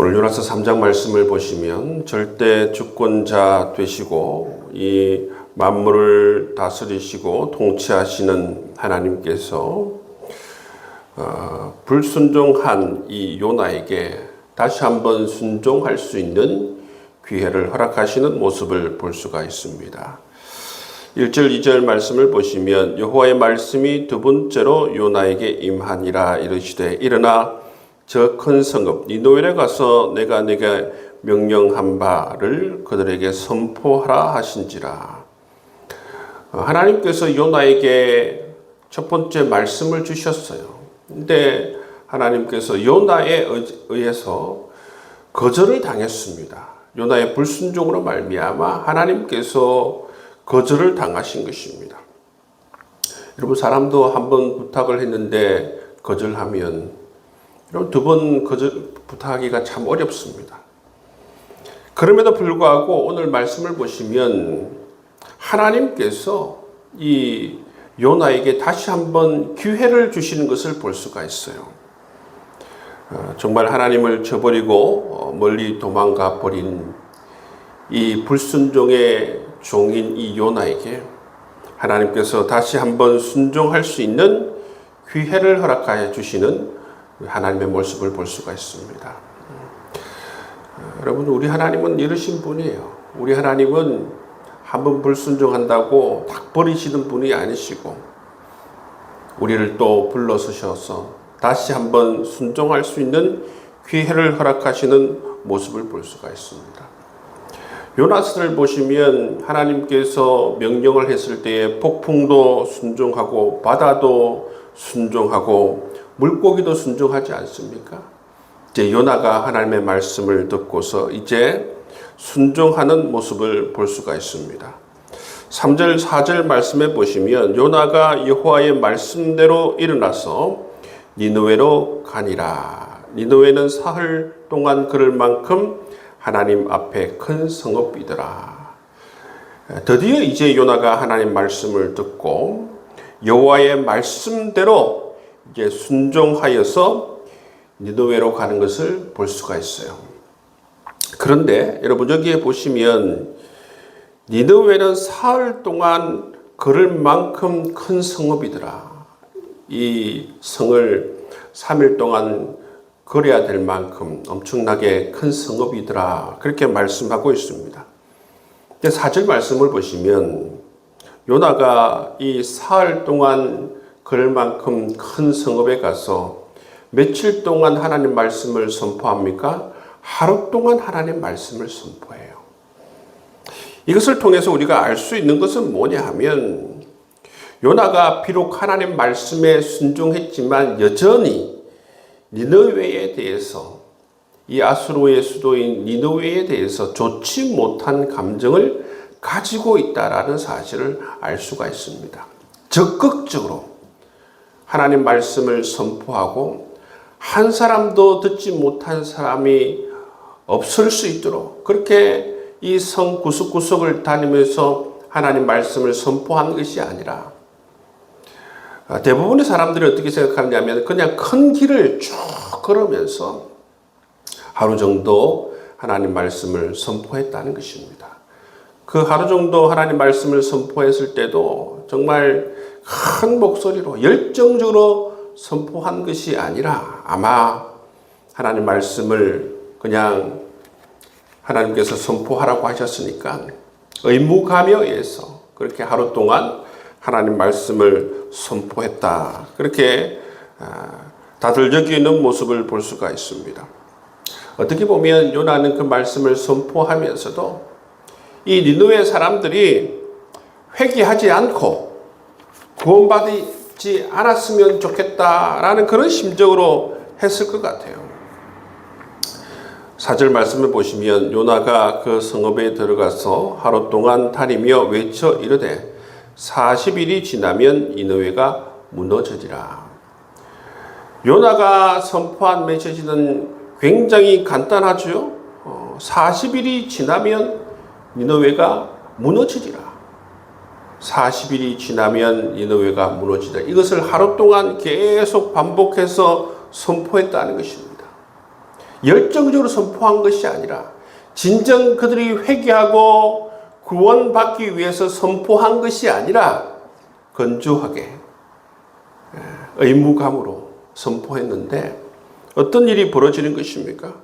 오늘 요나서 3장 말씀을 보시면 절대 주권자 되시고 이 만물을 다스리시고 통치하시는 하나님께서 불순종한 이 요나에게 다시 한번 순종할 수 있는 기회를 허락하시는 모습을 볼 수가 있습니다. 1절 2절 말씀을 보시면 여호와의 말씀이 두 번째로 요나에게 임하니라 이르시되 일어나 저 큰 성읍 니느웨에 가서 내가 네게 명령한 바를 그들에게 선포하라 하신지라. 하나님께서 요나에게 첫 번째 말씀을 주셨어요. 근데 하나님께서 요나에 의해서 거절을 당했습니다. 요나의 불순종으로 말미암아 하나님께서 거절을 당하신 것입니다. 여러분, 사람도 한 번 부탁을 했는데 거절하면 여러분 두 번 부탁하기가 참 어렵습니다. 그럼에도 불구하고 오늘 말씀을 보시면 하나님께서 이 요나에게 다시 한번 기회를 주시는 것을 볼 수가 있어요. 정말 하나님을 저버리고 멀리 도망가 버린 이 불순종의 종인 이 요나에게 하나님께서 다시 한번 순종할 수 있는 기회를 허락하여 주시는 하나님의 모습을 볼 수가 있습니다. 여러분, 우리 하나님은 이러신 분이에요. 우리 하나님은 한번 불순종한다고 딱 버리시는 분이 아니시고 우리를 또 불러서셔서 다시 한번 순종할 수 있는 기회를 허락하시는 모습을 볼 수가 있습니다. 요나서를 보시면 하나님께서 명령을 했을 때에 폭풍도 순종하고 바다도 순종하고 물고기도 순종하지 않습니까? 이제 요나가 하나님의 말씀을 듣고서 이제 순종하는 모습을 볼 수가 있습니다. 3절 4절 말씀에 보시면 요나가 여호와의 말씀대로 일어나서 니느웨로 가니라. 니느웨는 사흘 동안 걸을 만큼 하나님 앞에 큰 성읍이더라. 드디어 이제 요나가 하나님 말씀을 듣고 여호와의 말씀대로 이제 순종하여서 니느웨로 가는 것을 볼 수가 있어요. 그런데 여러분, 여기에 보시면 니느웨는 사흘 동안 걸을 만큼 큰 성읍이더라. 이 성을 3일 동안 걸어야 될 만큼 엄청나게 큰 성읍이더라. 그렇게 말씀하고 있습니다. 4절 말씀을 보시면 요나가 이 사흘 동안 걸을 만큼 큰 성읍에 가서 며칠 동안 하나님 말씀을 선포합니까? 하루 동안 하나님 말씀을 선포해요. 이것을 통해서 우리가 알 수 있는 것은 뭐냐 하면 요나가 비록 하나님 말씀에 순종했지만 여전히 니느웨에 대해서 이 아수르의 수도인 니느웨에 대해서 좋지 못한 감정을 가지고 있다라는 사실을 알 수가 있습니다. 적극적으로 하나님 말씀을 선포하고 한 사람도 듣지 못한 사람이 없을 수 있도록 그렇게 이 성 구석구석을 다니면서 하나님 말씀을 선포한 것이 아니라 대부분의 사람들이 어떻게 생각하냐면 그냥 큰 길을 쭉 걸으면서 하루 정도 하나님 말씀을 선포했다는 것입니다. 그 하루 정도 하나님 말씀을 선포했을 때도 정말 큰 목소리로 열정적으로 선포한 것이 아니라 아마 하나님 말씀을 그냥 하나님께서 선포하라고 하셨으니까 의무감여에서 그렇게 하루 동안 하나님 말씀을 선포했다. 그렇게 다들 여기는 모습을 볼 수가 있습니다. 어떻게 보면 요나는 그 말씀을 선포하면서도 이 니느웨 사람들이 회개하지 않고 구원받지 않았으면 좋겠다라는 그런 심정으로 했을 것 같아요. 4절 말씀을 보시면 요나가 그 성읍에 들어가서 하루 동안 다니며 외쳐 이르되 40일이 지나면 니느웨가 무너지리라. 요나가 선포한 메시지는 굉장히 간단하죠. 40일이 지나면 니느웨가 무너지리라. 40일이 지나면 니느웨가 무너지리라. 이것을 하루 동안 계속 반복해서 선포했다는 것입니다. 열정적으로 선포한 것이 아니라 진정 그들이 회개하고 구원받기 위해서 선포한 것이 아니라 건조하게 의무감으로 선포했는데 어떤 일이 벌어지는 것입니까?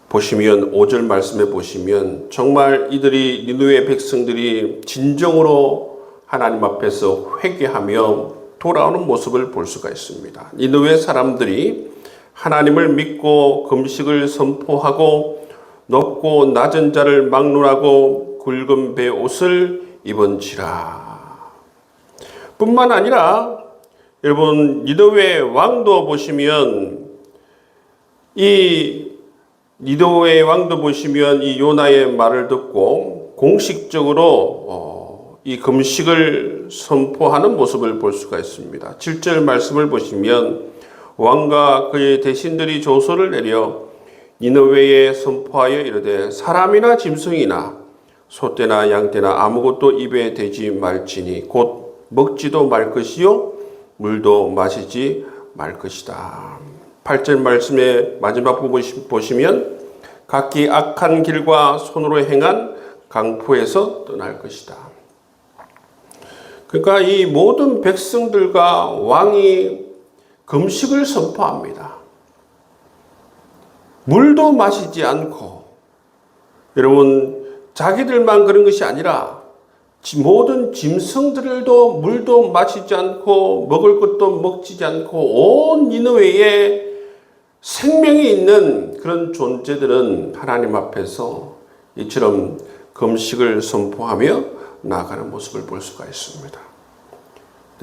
보시면 5절 말씀에 보시면 정말 이들이 니느웨 백성들이 진정으로 하나님 앞에서 회개하며 돌아오는 모습을 볼 수가 있습니다. 니느웨 사람들이 하나님을 믿고 금식을 선포하고 높고 낮은 자를 막론하고 굵은 배 옷을 입은지라. 뿐만 아니라 여러분 니느웨 왕도 보시면 이 요나의 말을 듣고 공식적으로 이 금식을 선포하는 모습을 볼 수가 있습니다. 7절 말씀을 보시면 왕과 그의 대신들이 조서를 내려 니느웨에 선포하여 이르되 사람이나 짐승이나 소떼나 양떼나 아무것도 입에 대지 말지니 곧 먹지도 말 것이요 물도 마시지 말 것이다. 8절 말씀의 마지막 부분 보시면 각기 악한 길과 손으로 행한 강포에서 떠날 것이다. 그러니까 이 모든 백성들과 왕이 금식을 선포합니다. 물도 마시지 않고, 여러분 자기들만 그런 것이 아니라 모든 짐승들도 물도 마시지 않고 먹을 것도 먹지 않고 온 니느웨에 생명이 있는 그런 존재들은 하나님 앞에서 이처럼 금식을 선포하며 나아가는 모습을 볼 수가 있습니다.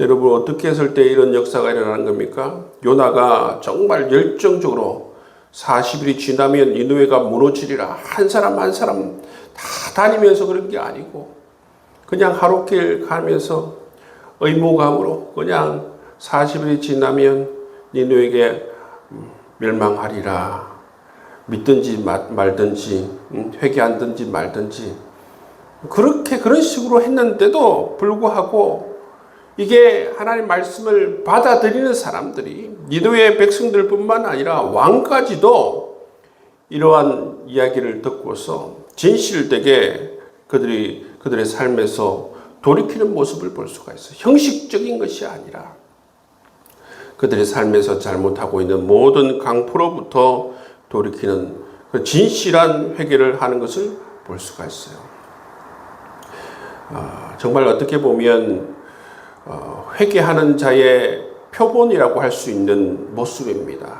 여러분 어떻게 했을 때 이런 역사가 일어나는 겁니까? 요나가 정말 열정적으로 40일이 지나면 니느웨가 무너지리라 한 사람 한 사람 다 다니면서 그런 게 아니고 그냥 하루길 가면서 의무감으로 그냥 40일이 지나면 니느웨에게 멸망하리라 믿든지 말든지 회개하든지 말든지 그런 식으로 했는데도 불구하고 이게 하나님 말씀을 받아들이는 사람들이 니느웨 백성들뿐만 아니라 왕까지도 이러한 이야기를 듣고서 진실되게 그들의 삶에서 돌이키는 모습을 볼 수가 있어요. 형식적인 것이 아니라 그들의 삶에서 잘못하고 있는 모든 강포로부터 돌이키는 그 진실한 회개를 하는 것을 볼 수가 있어요. 정말 어떻게 보면 회개하는 자의 표본이라고 할 수 있는 모습입니다.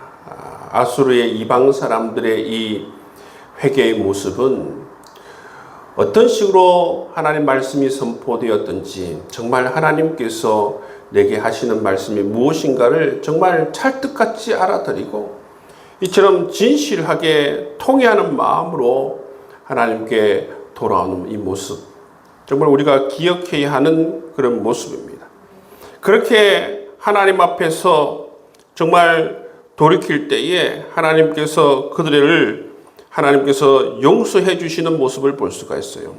아수르의 이방 사람들의 이 회개의 모습은 어떤 식으로 하나님 말씀이 선포되었든지 정말 하나님께서 내게 하시는 말씀이 무엇인가를 정말 찰떡같이 알아들이고 이처럼 진실하게 통회하는 마음으로 하나님께 돌아오는 이 모습 정말 우리가 기억해야 하는 그런 모습입니다. 그렇게 하나님 앞에서 정말 돌이킬 때에 하나님께서 하나님께서 용서해 주시는 모습을 볼 수가 있어요.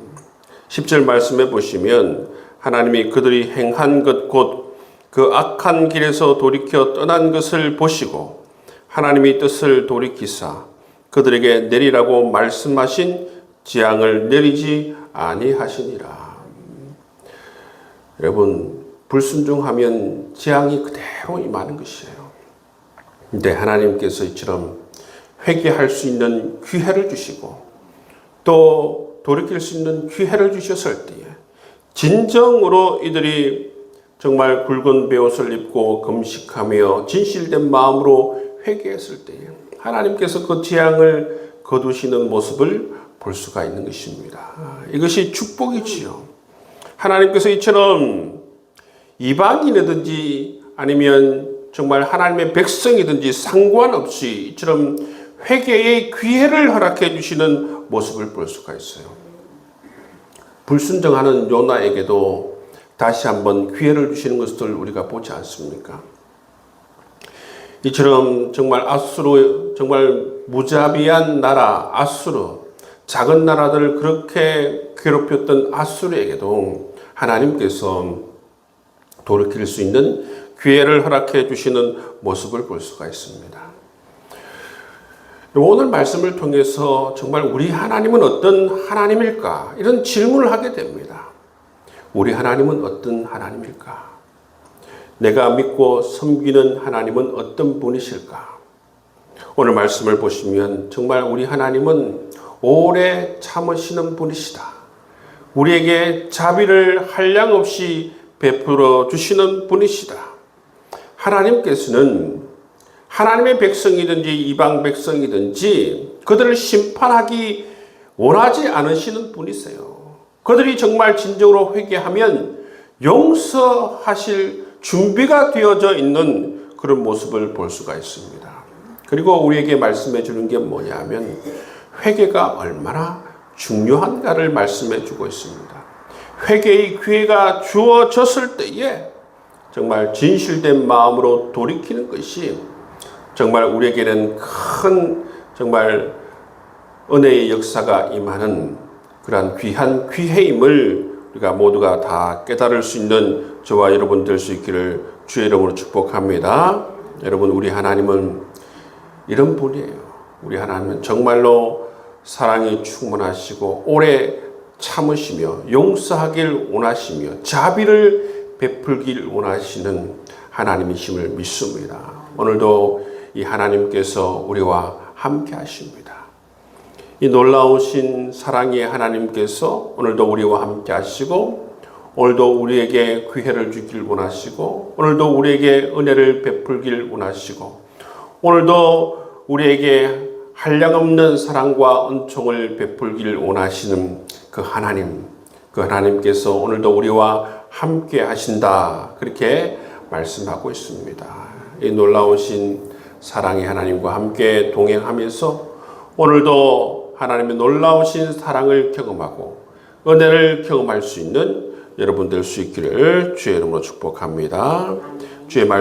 10절 말씀해 보시면 하나님이 그들이 행한 것 곧 그 악한 길에서 돌이켜 떠난 것을 보시고 하나님의 뜻을 돌이키사 그들에게 내리라고 말씀하신 재앙을 내리지 아니하시니라. 여러분 불순종하면 재앙이 그대로 임하는 것이에요. 근데 하나님께서 이처럼 회개할 수 있는 기회를 주시고 또 돌이킬 수 있는 기회를 주셨을 때에 진정으로 이들이 정말 굵은 베옷을 입고 금식하며 진실된 마음으로 회개했을 때에 하나님께서 그 재앙을 거두시는 모습을 볼 수가 있는 것입니다. 이것이 축복이지요. 하나님께서 이처럼 이방인이든지 아니면 정말 하나님의 백성이든지 상관없이 이처럼 회개의 기회를 허락해 주시는 모습을 볼 수가 있어요. 불순종하는 요나에게도 다시 한번 기회를 주시는 것을 우리가 보지 않습니까? 이처럼 정말 정말 무자비한 나라 아수르, 작은 나라들을 그렇게 괴롭혔던 아수르에게도 하나님께서 돌이킬 수 있는 기회를 허락해 주시는 모습을 볼 수가 있습니다. 오늘 말씀을 통해서 정말 우리 하나님은 어떤 하나님일까? 이런 질문을 하게 됩니다. 우리 하나님은 어떤 하나님일까? 내가 믿고 섬기는 하나님은 어떤 분이실까? 오늘 말씀을 보시면 정말 우리 하나님은 오래 참으시는 분이시다. 우리에게 자비를 한량없이 베풀어 주시는 분이시다. 하나님께서는 하나님의 백성이든지 이방 백성이든지 그들을 심판하기 원하지 않으시는 분이세요. 그들이 정말 진정으로 회개하면 용서하실 준비가 되어져 있는 그런 모습을 볼 수가 있습니다. 그리고 우리에게 말씀해 주는 게 뭐냐면 회개가 얼마나 중요한가를 말씀해 주고 있습니다. 회개의 기회가 주어졌을 때에 정말 진실된 마음으로 돌이키는 것이 정말 우리에게는 큰 정말 은혜의 역사가 임하는 그러한 귀한 기회임을 우리가 모두가 다 깨달을 수 있는 저와 여러분 될 수 있기를 주의 이름으로 축복합니다. 여러분, 우리 하나님은 이런 분이에요. 우리 하나님은 정말로 사랑이 충만하시고 오래 참으시며 용서하길 원하시며 자비를 베풀길 원하시는 하나님이심을 믿습니다. 오늘도 이 하나님께서 우리와 함께 하십니다. 이 놀라우신 사랑의 하나님께서 오늘도 우리와 함께 하시고 오늘도 우리에게 기회를 주길 원하시고 오늘도 우리에게 은혜를 베풀길 원하시고 오늘도 우리에게 한량없는 사랑과 은총을 베풀길 원하시는 그 하나님께서 오늘도 우리와 함께 하신다, 그렇게 말씀하고 있습니다. 이 놀라우신 사랑의 하나님과 함께 동행하면서 오늘도 하나님의 놀라우신 사랑을 경험하고 은혜를 경험할 수 있는 여러분 될 수 있기를 주의 이름으로 축복합니다. 주의 말씀